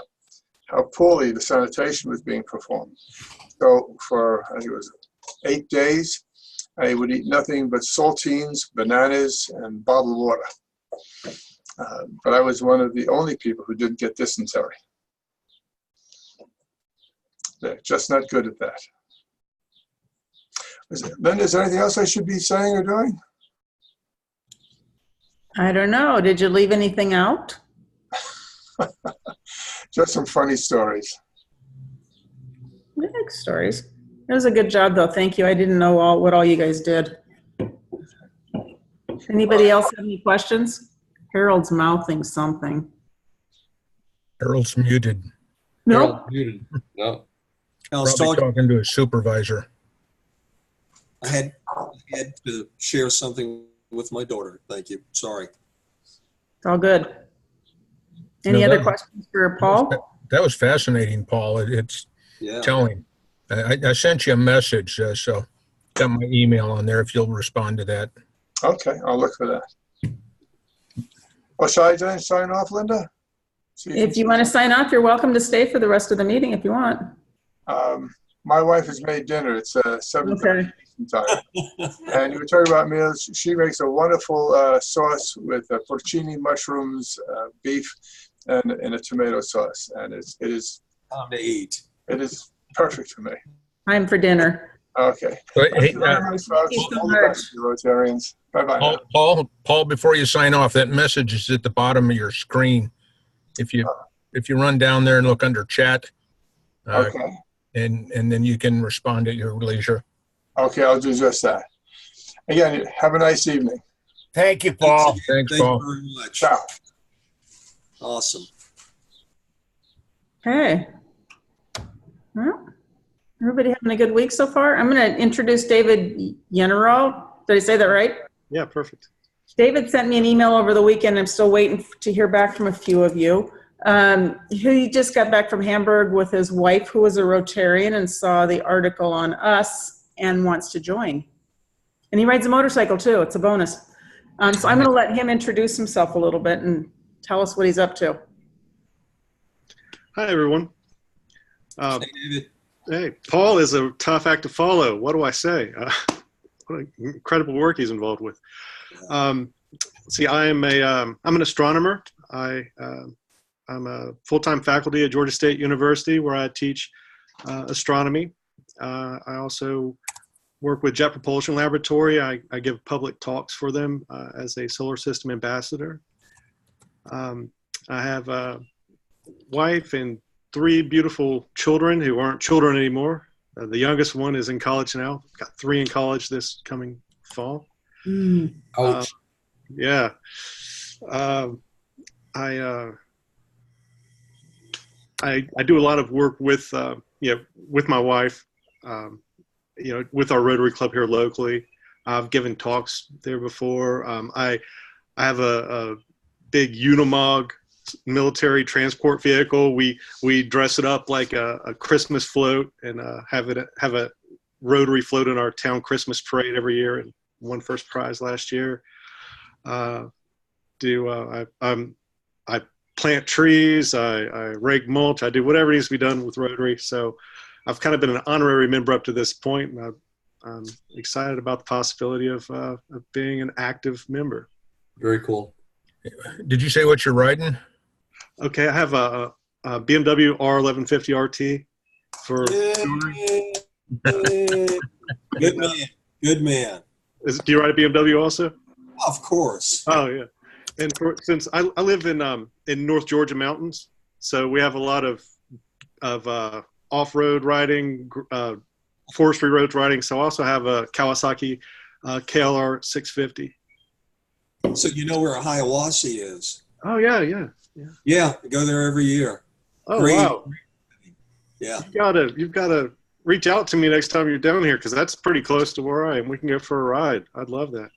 how poorly the sanitation was being performed. So for, I think it was 8 days, I would eat nothing but saltines, bananas, and bottled water. But I was one of the only people who didn't get dysentery. They're just not good at that. Linda, is there anything else I should be saying or doing? I don't know. Did you leave anything out? Just some funny stories. I like stories. It was a good job, though. Thank you. I didn't know what all you guys did. Anybody else have any questions? Harold's mouthing something. Harold's muted. Nope. Muted. No. I was Probably talking, talking to his supervisor. I had to share something with my daughter. Thank you. Sorry. It's all good. Any No, other that- questions for Paul? That was fascinating, Paul. It's Yeah. telling. I sent you a message, so got my email on there if you'll respond to that. Okay, I'll look for that. Well, shall I then sign off, Linda? If you want to sign off, you're welcome to stay for the rest of the meeting if you want. My wife has made dinner. It's 7:30 Okay. time. And you were talking about meals. She makes a wonderful sauce with porcini, mushrooms, beef, and a tomato sauce. And it is Time to eat. perfect for me. Time for dinner. Okay. But, Thank hey, you very much, folks. Thank you so All the much. best, you Rotarians. Bye-bye now. Paul, before you sign off, that message is at the bottom of your screen. If you run down there and look under chat, Okay. and then you can respond at your leisure. Okay, I'll do just that. Again, have a nice evening. Thank you, Paul. Thanks, Thank Paul. you very much. Ciao. Awesome. Okay. Well, everybody having a good week so far? I'm going to introduce David Yenero. Did I say that right? Yeah, perfect. David sent me an email over the weekend. I'm still waiting to hear back from a few of you. He just got back from Hamburg with his wife, who was a Rotarian, and saw the article on us and wants to join. And he rides a motorcycle too. It's a bonus. So I'm going to let him introduce himself a little bit and tell us what he's up to. Hi, everyone. Hey, David. Hey, Paul is a tough act to follow. What do I say? What incredible work he's involved with. see, I'm an astronomer. I'm a full-time faculty at Georgia State University where I teach astronomy. I also work with Jet Propulsion Laboratory. I give public talks for them as a solar system ambassador. I have a wife and 3 beautiful children who aren't children anymore. The youngest one is in college now. Got 3 in college this coming fall. Ouch. Yeah. I do a lot of work with with my wife, with our Rotary Club here locally. I've given talks there before. I have a big Unimog military transport vehicle. We dress it up like a Christmas float and have a Rotary float in our town Christmas parade every year, and won first prize last year. I plant trees, I rake mulch, I do whatever needs to be done with Rotary. So I've kind of been an honorary member up to this point, and I'm excited about the possibility of being an active member. Very cool. Did you say what you're riding? Okay, I have a BMW R1150 RT for. Good man. Good man. Do you ride a BMW also? Of course. Oh yeah, and since I live in North Georgia mountains, so we have a lot of off-road riding, forestry roads riding. So I also have a Kawasaki KLR 650. So you know where Hiawassee is? Oh yeah. Yeah, I go there every year. Oh Great. wow. Yeah. You've gotta reach out to me next time you're down here, because that's pretty close to where I am. We can go for a ride. I'd love that.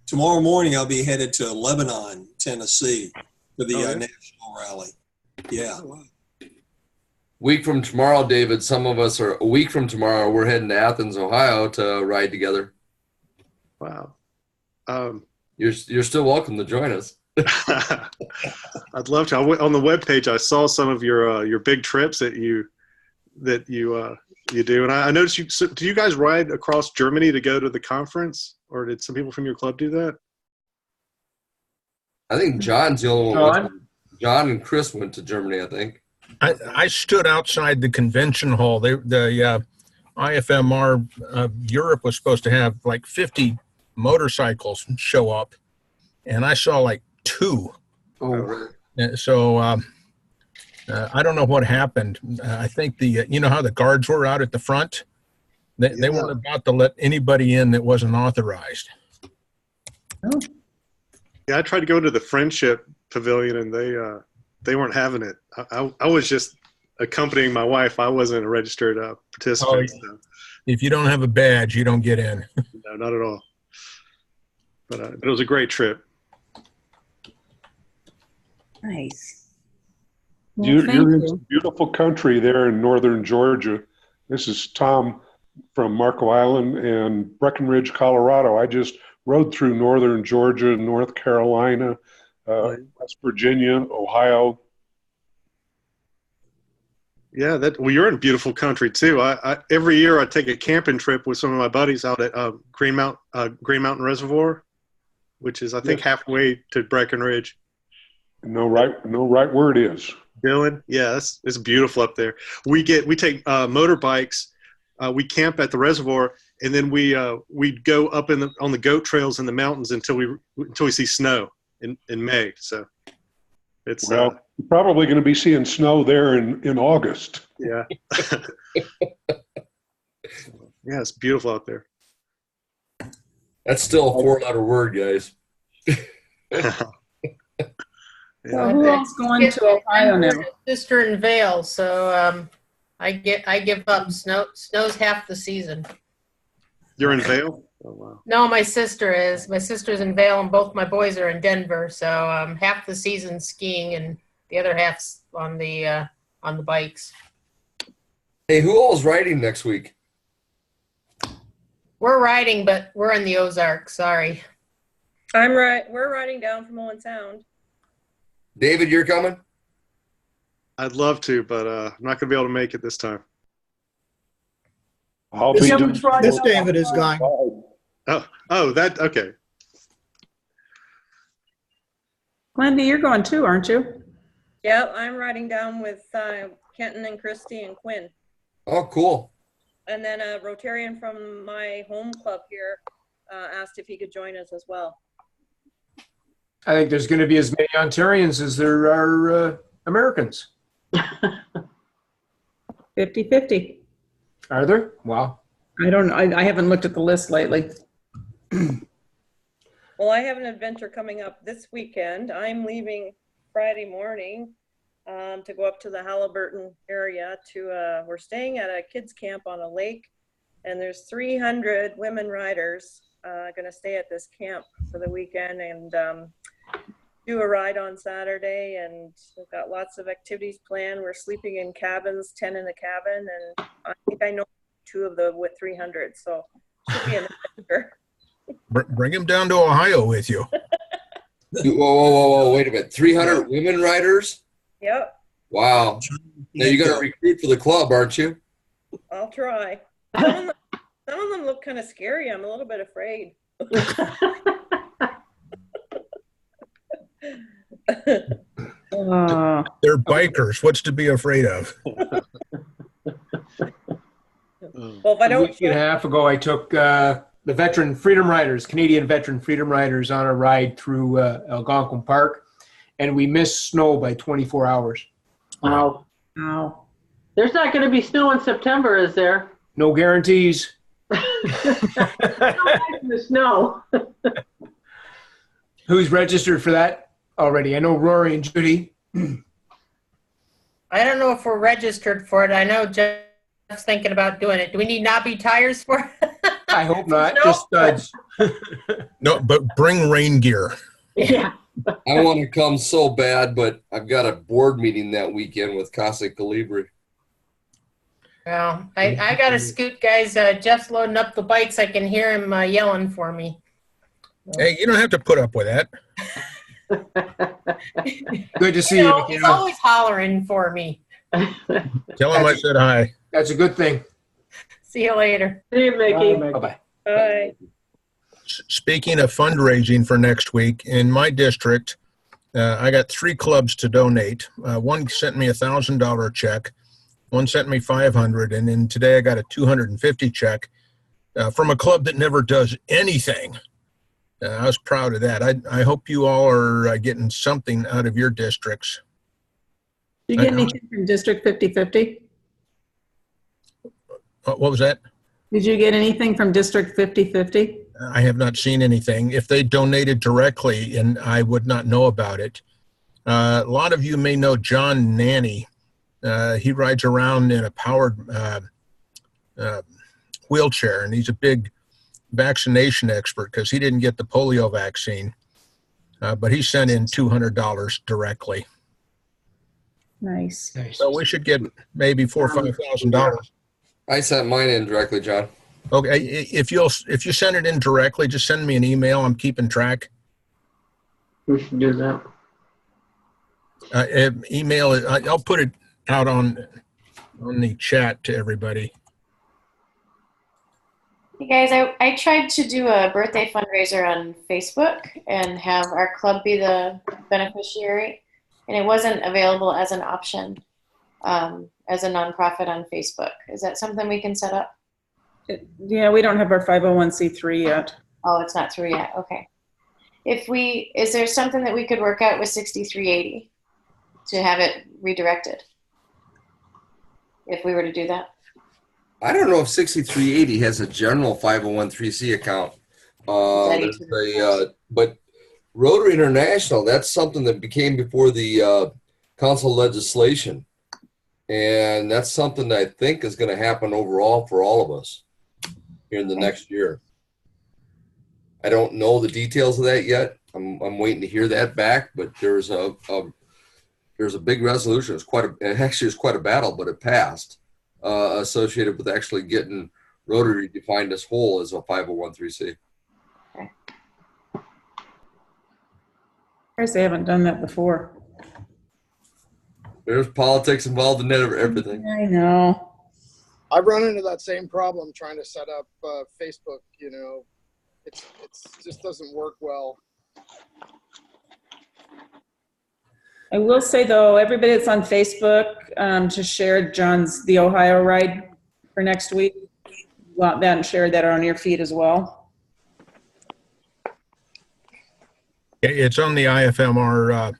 Tomorrow morning I'll be headed to Lebanon, Tennessee for the yeah? national rally. Yeah. Oh, wow. Week from tomorrow, David, some of us are a week from tomorrow. We're heading to Athens, Ohio to ride together. Wow. You're still welcome to join us. I'd love to. On the webpage, I saw some of your big trips that you do, and I noticed you. So do you guys ride across Germany to go to the conference, or did some people from your club do that? I think John's the only one. John and Chris went to Germany, I think. I stood outside the convention hall. The IFMR Europe was supposed to have like 50 motorcycles show up, and I saw like 2. Oh, really? So I don't know what happened. I think you know how the guards were out at the front? They weren't about to let anybody in that wasn't authorized. Oh. Yeah, I tried to go to the Friendship Pavilion, and they weren't having it. I was just accompanying my wife. I wasn't a registered participant. Oh, So. If you don't have a badge, you don't get in. No, not at all. But it was a great trip. Nice. You're Thank in you. some beautiful country there in northern Georgia. This is Tom from Marco Island and Breckenridge, Colorado. I just rode through northern Georgia, North Carolina, West Virginia, Ohio. Yeah, you're in beautiful country too. Every year I take a camping trip with some of my buddies out at Green Mountain Reservoir, which is I think halfway to Breckenridge. No right where it is. Dylan, yeah, it's beautiful up there. We take motorbikes, we camp at the reservoir, and then we go up on the goat trails in the mountains until we see snow in May. So it's Well, you're probably going to be seeing snow there in August. yeah. Yeah, it's beautiful out there. That's still a 4-letter word, guys. So who else going to Ohio now? Sister in Vale, so I give up. Snow's half the season. You're in Vail? Oh wow. No, my sister is. My sister's in Vale, and both my boys are in Denver. So half the season skiing, and the other half's on the bikes. Hey, who all's riding next week? We're riding, but we're in the Ozarks. Sorry. We're riding down from Owen Sound. David, you're coming? I'd love to, but I'm not going to be able to make it this time. I'll be doing. This David is going. Oh, that okay. Glendy, you're going too, aren't you? Yep, I'm riding down with Kenton and Christy and Quinn. Oh, cool. And then a Rotarian from my home club here asked if he could join us as well. I think there's going to be as many Ontarians as there are Americans. 50-50. Are there? Wow. I don't know. I haven't looked at the list lately. Well, I have an adventure coming up this weekend. I'm leaving Friday morning to go up to the Halliburton area to, we're staying at a kids camp on a lake, and there's 300 women riders going to stay at this camp for the weekend and do a ride on Saturday, and we've got lots of activities planned. We're sleeping in cabins, 10 in a cabin, and I think I know 2 of the 300, so it should be an adventure. Bring him down to Ohio with you. Whoa, wait a minute. 300 women riders? Yep, Wow. Now you're going to recruit for the club, aren't you? I'll try. Some of them look kind of scary. I'm a little bit afraid. They're bikers. What's to be afraid of? Well, if I A don't week and a half ago, I took the veteran Freedom Riders, Canadian veteran Freedom Riders, on a ride through Algonquin Park, and we missed snow by 24 hours. Wow. Wow. There's not going to be snow in September, is there? No guarantees. The snow. Who's registered for that already? I know Rory and Judy. I don't know if we're registered for it. I know Jeff's thinking about doing it. Do we need knobby tires for it? I hope not. No. Just studs. No, but bring rain gear. Yeah. I want to come so bad, but I've got a board meeting that weekend with Casa Calibri. Well, I got to scoot, guys. Jeff's loading up the bikes. I can hear him yelling for me. Hey, you don't have to put up with that. Good to see you, He's McKenna. always hollering for me. Tell him I said hi. That's a good thing. See you later. See you, Mickey. Bye-bye. Bye. Speaking of fundraising for next week, in my district, I got 3 clubs to donate. One sent me $1,000 check. One sent me $500, and then today I got a $250 check from a club that never does anything. I was proud of that. I hope you all are getting something out of your districts. Did you get anything from District 50-50? What was that? Did you get anything from District 50-50? I have not seen anything. If they donated directly, and I would not know about it. A lot of you may know John Nanny. He rides around in a powered wheelchair, and he's a big vaccination expert because he didn't get the polio vaccine. But he sent in $200 directly. Nice. So we should get maybe $4,000 or $5,000. I sent mine in directly, John. Okay, if you send it in directly, just send me an email. I'm keeping track. We should do that. Email it. I'll put it out on the chat to everybody. Hey guys, I tried to do a birthday fundraiser on Facebook and have our club be the beneficiary, and it wasn't available as an option as a nonprofit on Facebook. Is that something we can set up? Yeah, we don't have our 501c3 yet. Oh, it's not through yet. Okay. Is there something that we could work out with 6380 to have it redirected? If we were to do that. I don't know if 6380 has a general 501c account. But Rotary International, that's something that became before the council legislation. And that's something that I think is going to happen overall for all of us here in the next year. I don't know the details of that yet. I'm waiting to hear that back, but there's a big resolution. It's quite a battle, but it passed, associated with actually getting Rotary defined as whole as a 501c3. Of course, they haven't done that before. There's politics involved in everything. I know. I've run into that same problem trying to set up Facebook. You know, it's just doesn't work well. I will say though, everybody that's on Facebook to share the Ohio ride for next week. Want that and share that on your feed as well. It's on the IFMR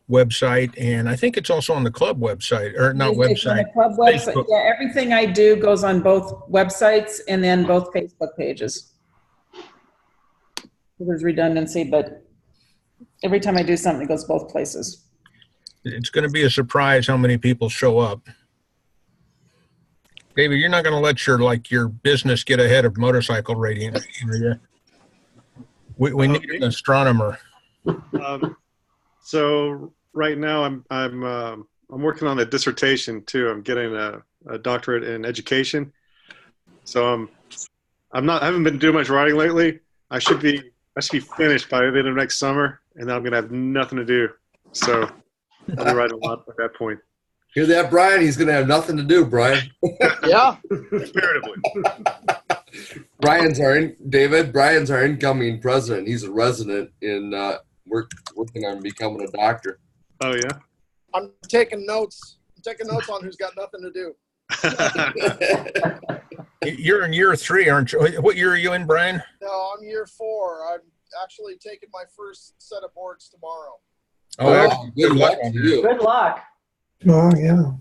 website, and I think it's also on the club website, or not It's on website. the club website. Facebook. Yeah, everything I do goes on both websites and then both Facebook pages. There's redundancy, but every time I do something, it goes both places. It's going to be a surprise how many people show up. David, you're not going to let your business get ahead of motorcycle rating, are you? We need an astronomer. So right now I'm working on a dissertation too. I'm getting a doctorate in education. So I haven't been doing much writing lately. I should be finished by the end of next summer, and then I'm gonna have nothing to do. So I'll be writing a lot at that point. Hear that, Brian? He's going to have nothing to do, Brian. Yeah. Comparatively. Brian's our incoming president. He's a resident in working on becoming a doctor. Oh yeah. I'm taking notes. On who's got nothing to do. You're in year 3, aren't you? What year are you in, Brian? No, I'm year 4. I'm actually taking my first set of boards tomorrow. Oh, Wow, good luck to you. Good luck. Oh, yeah.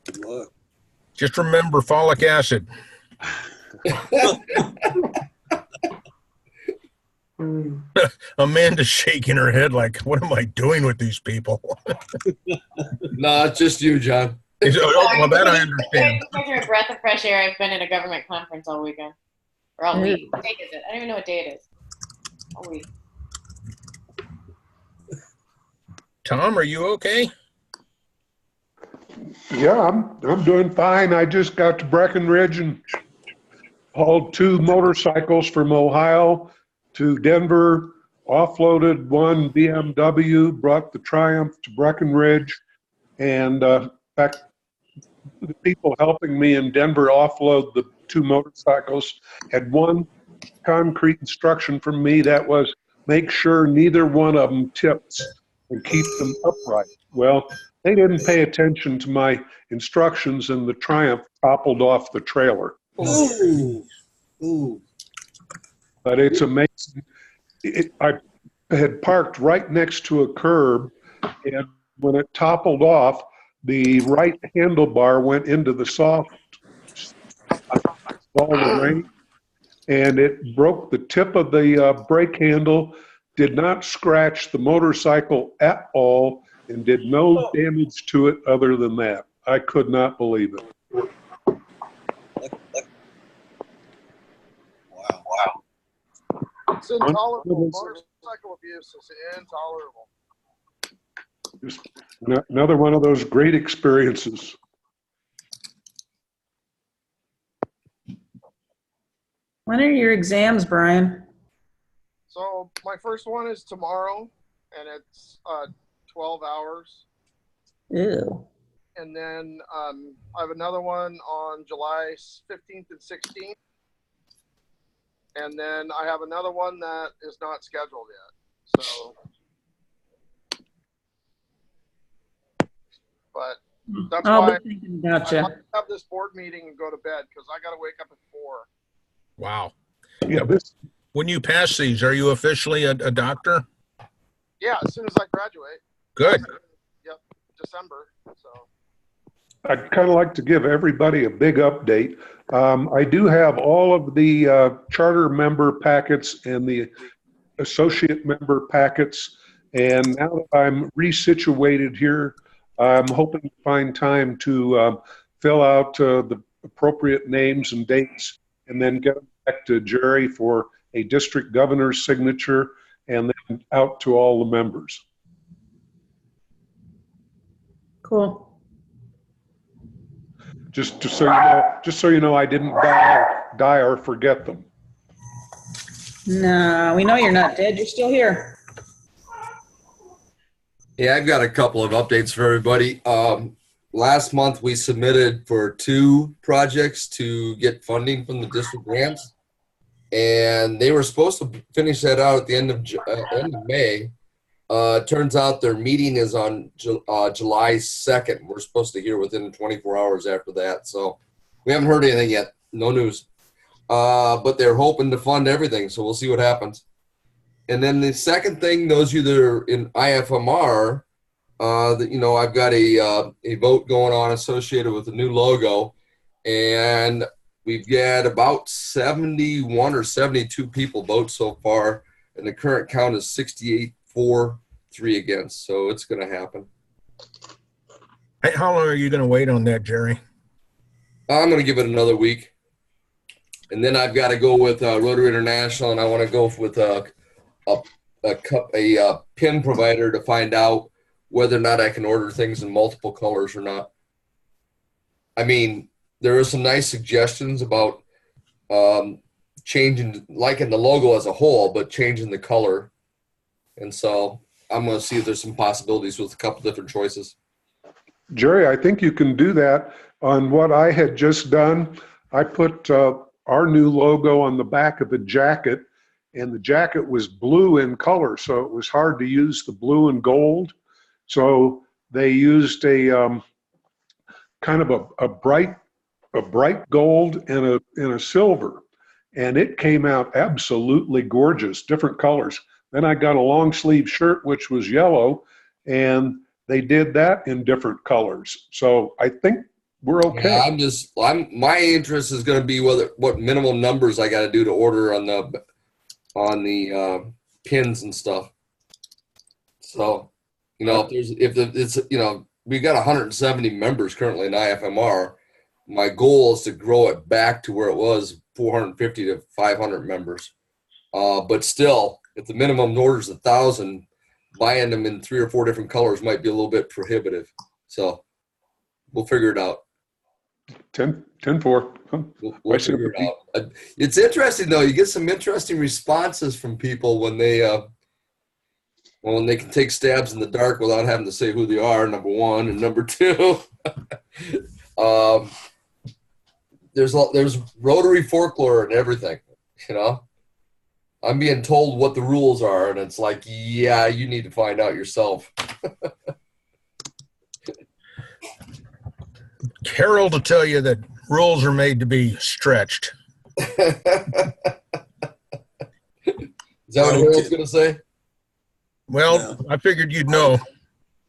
Good luck. just remember folic acid. Amanda's shaking her head like, what am I doing with these people? No, it's just you, John. Well, that I understand. You're a breath of fresh air. I've been in a government conference all weekend. Or all week. What day is it? I don't even know what day it is. All week. Tom, are you okay? Yeah, I'm doing fine. I just got to Breckenridge and hauled 2 motorcycles from Ohio to Denver, offloaded 1 BMW, brought the Triumph to Breckenridge, and in fact, the people helping me in Denver offload the 2 motorcycles had one concrete instruction from me, that was make sure neither one of them tips and keep them upright. Well, they didn't pay attention to my instructions, and the Triumph toppled off the trailer. Ooh. Ooh. But it's amazing. I had parked right next to a curb, and when it toppled off, the right handlebar went into the soft ball of rain, and it broke the tip of the brake handle, did not scratch the motorcycle at all, and did no damage to it other than that. I could not believe it. Wow. It's intolerable. Motorcycle abuse is intolerable. Just another one of those great experiences. When are your exams, Brian? So my first one is tomorrow, and it's 12 hours. Ew. And then I have another one on July 15th and 16th. And then I have another one that is not scheduled yet. So, but that's I'll why be thinking about you. I have this board meeting and go to bed because I got to wake up at 4. Wow. Yeah, When you pass these, are you officially a doctor? Yeah, as soon as I graduate. Good. Yep, December. So. I'd kind of like to give everybody a big update. I do have all of the charter member packets and the associate member packets, and now that I'm resituated here, I'm hoping to find time to fill out the appropriate names and dates, and then get them back to Jerry for a district governor's signature, and then out to all the members. Cool. Just so you know, I didn't die or forget them. No, we know you're not dead. You're still here. Yeah, I've got a couple of updates for everybody. Last month, we submitted for 2 projects to get funding from the district grants, and they were supposed to finish that out at the end of May. Turns out their meeting is on July 2nd. We're supposed to hear within 24 hours after that. So we haven't heard anything yet. No news. But they're hoping to fund everything. So we'll see what happens. And then the second thing, those of you that are in IFMR, I've got a vote going on associated with the new logo. And we've got about 71 or 72 people vote so far. And the current count is 68 for, 3 against. So it's going to happen. Hey, how long are you going to wait on that, Jerry? I'm going to give it another week. And then I've got to go with Rotary International, and I want to go with a pin provider to find out whether or not I can order things in multiple colors or not. I mean, there are some nice suggestions about changing, liking the logo as a whole, but changing the color. And so I'm going to see if there's some possibilities with a couple different choices. Jerry, I think you can do that. On what I had just done, I put our new logo on the back of the jacket, and the jacket was blue in color, so it was hard to use the blue and gold. So they used a kind of a bright gold and a silver, and it came out absolutely gorgeous, different colors. Then I got a long sleeve shirt, which was yellow, and they did that in different colors. So I think we're okay. Yeah, my interest is going to be what minimum numbers I got to do to order on the pins and stuff. So, we got 170 members currently in IFMR. My goal is to grow it back to where it was 450 to 500 members. But still, if the minimum order is 1,000, buying them in 3 or 4 different colors might be a little bit prohibitive. So we'll figure it out. 10-4. We'll figure it out. It's interesting though. You get some interesting responses from people when they can take stabs in the dark without having to say who they are. Number one, and number two, there's Rotary folklore and everything. I'm being told what the rules are, and it's like, yeah, you need to find out yourself. Carol to tell you that rules are made to be stretched. Is that what Harold's going to say? Well, I figured you'd know.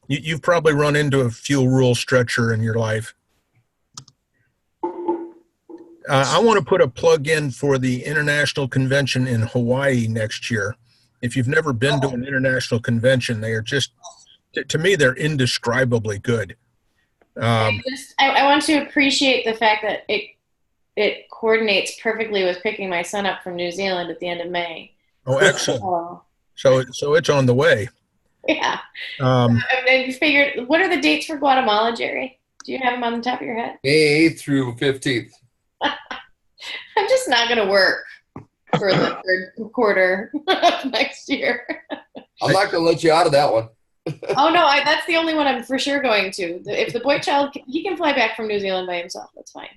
You've probably run into a fuel rule stretcher in your life. I want to put a plug in for the International Convention in Hawaii next year. If you've never been to an international convention, they are just, to me, they're indescribably good. I want to appreciate the fact that it coordinates perfectly with picking my son up from New Zealand at the end of May. Oh, excellent. So it's on the way. Yeah. I figured, what are the dates for Guatemala, Jerry? Do you have them on the top of your head? May 8th through 15th. I'm just not going to work for the third quarter of next year. I'm not going to let you out of that one. Oh, no, that's the only one I'm for sure going to. If the boy child, he can fly back from New Zealand by himself. That's fine.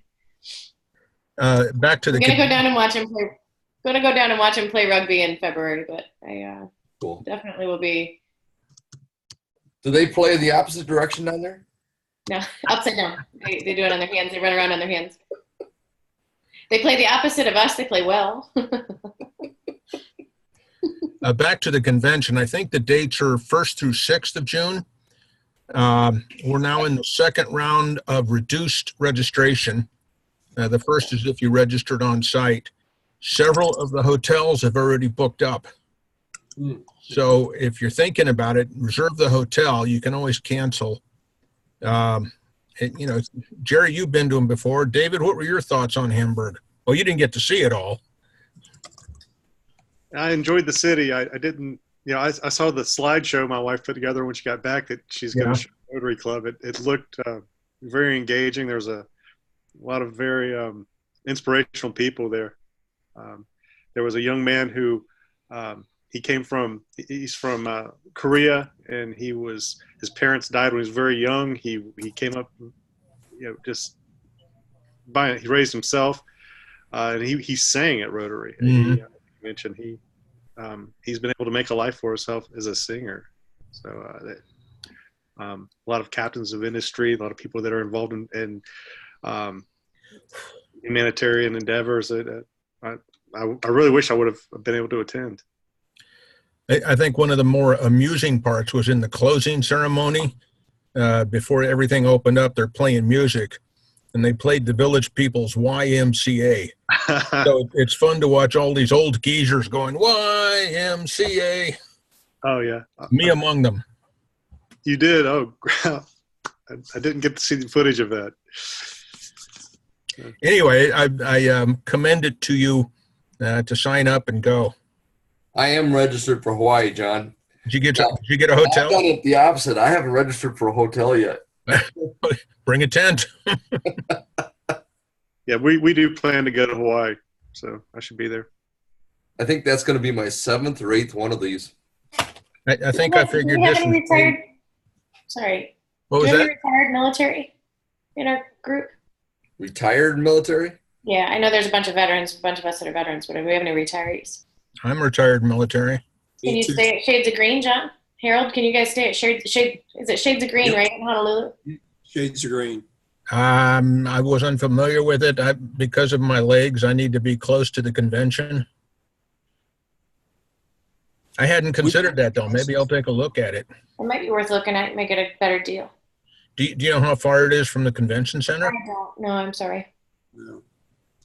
Back to the. I'm going to go down and watch him play. Going to go down and watch him play rugby in February, but I cool. Definitely will be. Do they play the opposite direction down there? No, upside down. They do it on their hands. They run around on their hands. They play the opposite of us. They play well. Back to the convention. I think the dates are 1st through 6th of June. We're now in the second round of reduced registration. The first is if you registered on site. Several of the hotels have already booked up. So if you're thinking about it, reserve the hotel. You can always cancel. Jerry, you've been to them before. David, what were your thoughts on Hamburg? Well, you didn't get to see it all. I enjoyed the city. I didn't, I saw the slideshow my wife put together when she got back that she's going to show Rotary Club. It looked very engaging. There's a lot of very inspirational people there. There was a young man who he's from Korea, and his parents died when he was very young. He came up, he raised himself, and he sang at Rotary. Mm-hmm. He mentioned he's been able to make a life for himself as a singer. So a lot of captains of industry, a lot of people that are involved in humanitarian endeavors. I really wish I would have been able to attend. I think one of the more amusing parts was in the closing ceremony. Before everything opened up, they're playing music, and they played the Village People's YMCA. So it's fun to watch all these old geezers going, YMCA. Oh, yeah. Me among them. You did? Oh, I didn't get to see the footage of that. Anyway, I commend it to you to sign up and go. I am registered for Hawaii, John. Did you get a hotel? I've done it the opposite. I haven't registered for a hotel yet. Bring a tent. Yeah, we do plan to go to Hawaii, so I should be there. I think that's going to be my 7th or 8th one of these. I think I figured Do we have this any was. retired? Sorry. What Do was we have that? any retired military in our group? Retired military? Yeah, I know there's a bunch of veterans, a bunch of us that are veterans, but do we have any retirees? I'm retired military. Can you stay at Shades of Green, John? Harold, can you guys stay at Shades of Green, Yep. right, in Honolulu? Shades of Green. I was unfamiliar with it. Because of my legs, I need to be close to the convention. I hadn't considered that, though. Maybe I'll take a look at it. It might be worth looking at, make it a better deal. Do you know how far it is from the convention center? I don't know, I'm sorry. No.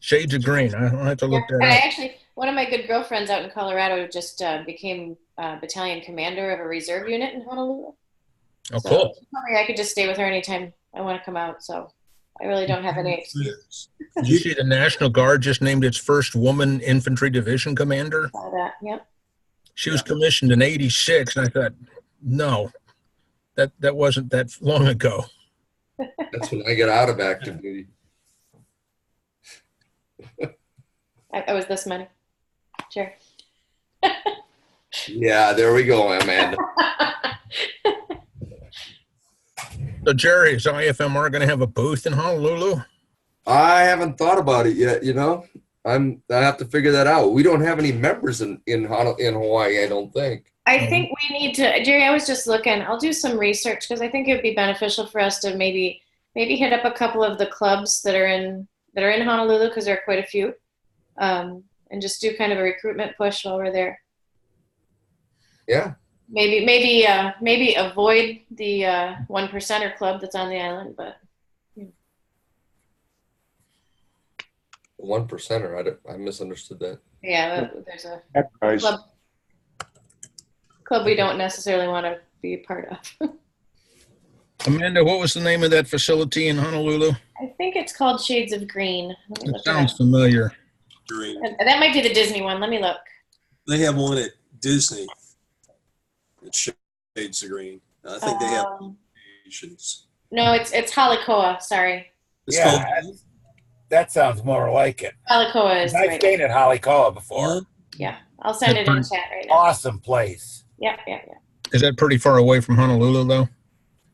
Shades of Green. I'll have to look Yeah, that and I up. actually, one of my good girlfriends out in Colorado just became battalion commander of a reserve unit in Honolulu. Oh, So cool. she told me I could just stay with her anytime I want to come out. So I really don't have any excuse Did you see the National Guard just named its first woman infantry division commander? for that. Yep. She was commissioned in '86, and I thought, no, that wasn't that long ago. That's when I get out of active duty. I was this many. Sure. Yeah, there we go, Amanda. So, Jerry, is IFMR going to have a booth in Honolulu? I haven't thought about it yet, you know. I have to figure that out. We don't have any members in Hawaii, I don't think. I think we need to, Jerry, I was just looking, I'll do some research because I think it would be beneficial for us to maybe hit up a couple of the clubs that are in Honolulu, because there are quite a few, and just do kind of a recruitment push while we're there. Yeah. Maybe avoid the 1%er club that's on the island, but 1%er. I misunderstood that. yeah, there's a Nice. club we don't necessarily want to be a part of. Amanda, what was the name of that facility in Honolulu? I think it's called Shades of Green. Let me It look it sounds up. familiar. Green. That might be the Disney one. Let me look. They have one at Disney. It's Shades of Green. I think they have locations. No, it's Halikoa. Sorry, It's Yeah, called that sounds more like it. Halikoa is I've right. stayed at Halikoa before. Yeah, I'll send it in chat right now. Awesome place. Yeah. Is that pretty far away from Honolulu, though?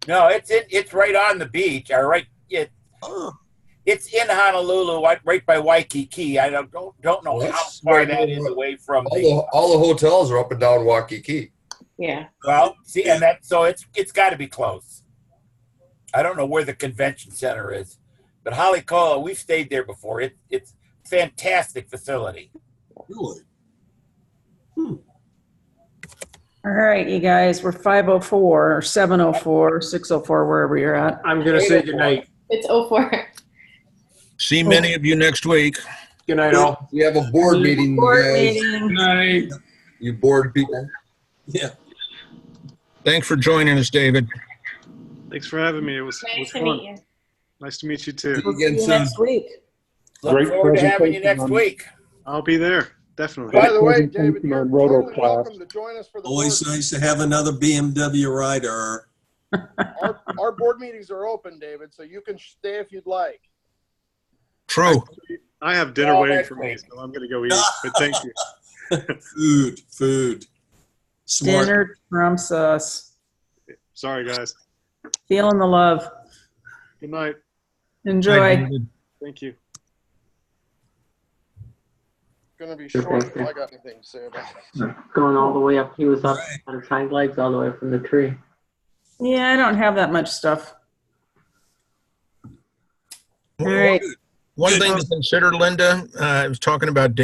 No, it's right on the beach. Or right, it's in Honolulu, right by Waikiki. I don't know Well, how that's far right that there. is away from All the hotels are up and down Waikiki. Yeah. Well, see, and so it's got to be close. I don't know where the convention center is, but Halikoa, we've stayed there before. It's fantastic facility. Really? All right, you guys, we're 5:04 or 7:04, 6:04, wherever you're at. I'm going to say goodnight. It's 04. See many of you next week. Good night, all. We have a board meeting, you Board guys. meeting. Good night. You board people. Yeah. Thanks for joining us, David. Thanks for having me. It was Nice to fun. meet you. Nice to meet you too. We'll see you next week. Look Great forward to having you presentation next on- week. I'll be there. Definitely. By the way, Presentation David, you're on more than rotoclass. welcome to join us for the Always board. nice to have another BMW rider. Our board meetings are open, David, so you can stay if you'd like. True. I have dinner Oh, waiting that's for me, great. so I'm going to go eat. But thank you. Food. Smart. Dinner trumps us. Sorry, guys. Feeling the love. Good night. Enjoy. David. Thank you. gonna be short if I got anything to say about it. Going all the way up, he was up on his hind legs all the way from the tree. Yeah, I don't have that much stuff. All right. One thing to consider, Linda, I was talking about